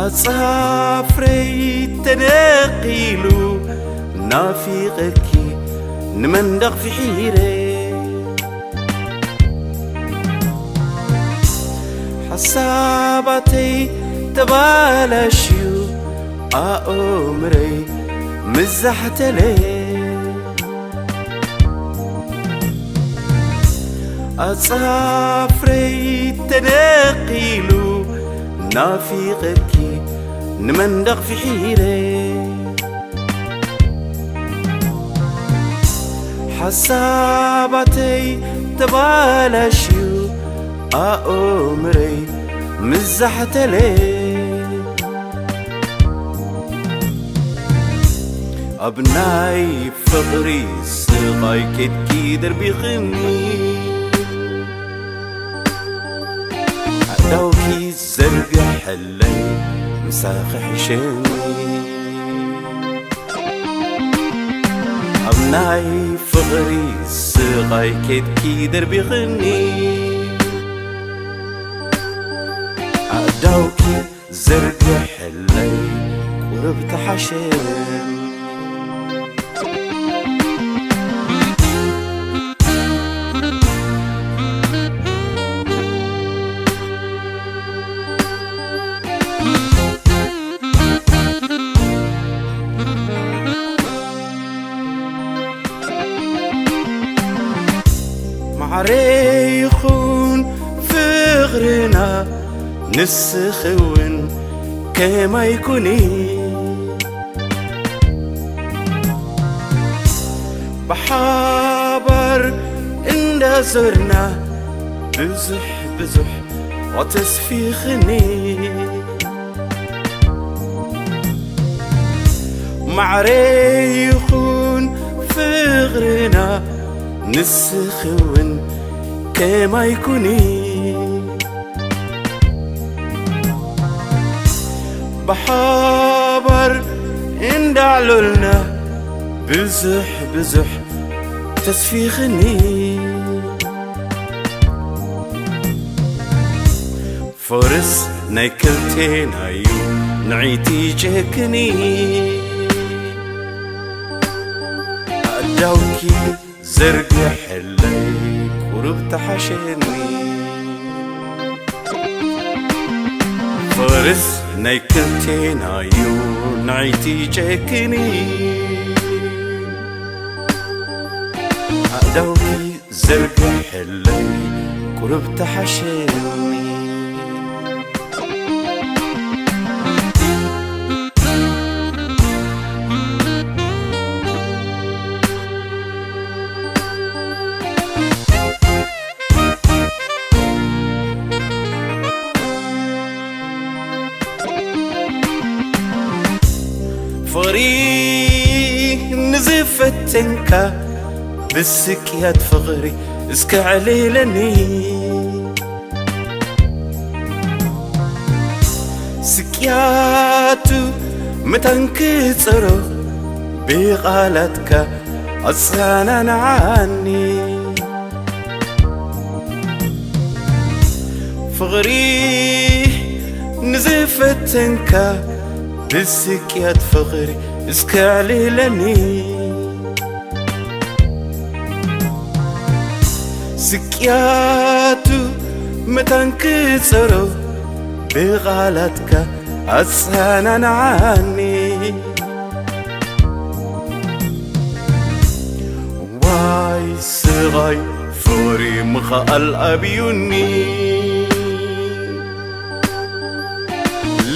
أصافري تنقيلو نافقكي نمندق في حيري حساباتي تبالشيو أمري مزحت لي أصافري تنقيلو نافقكي نمندق في حيري حساباتي تبالشيو أمري مزحت لي أبناي فقري سغاي كتكي دربي خمي عدوكي زرق حلي مساخ حشمي أبناي فقري سغاي كتكي دربي خمي عدوكي زرق حلي قربت حشم معريخون فغرنا نسخون كما يكوني بحابر إن زرنا بزح بزح وتسفيخني معريخون فغرنا نسخون كما يكوني بحابر إن دعلولنا بزح بزح تسفيخني فرس نايكلتين أيو نعيتي جهكني أدوكي زرق حلي قربت حشني فرس نايكلتين عيون عيتي جاكني أدوكي زرق حلي قربت حشني فغري نزفتنكا بالسكيات فغري اسكع عليلني سكياتو متنكسرو بغالتك أصانا عني فغري نزفتنكا بالسكيات فغري اسكع ليلني سكياتو متنكسرو بغالتك أصانا عني واي صغاي فوري مخال أبيوني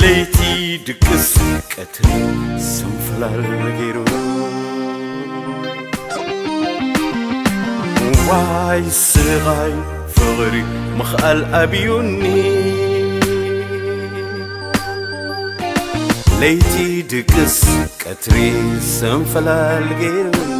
ليتي دكس كتري سنفلال غيرو واي صغاي فغري مخال أبيوني ليتي دكس كتري سنفلال غيرو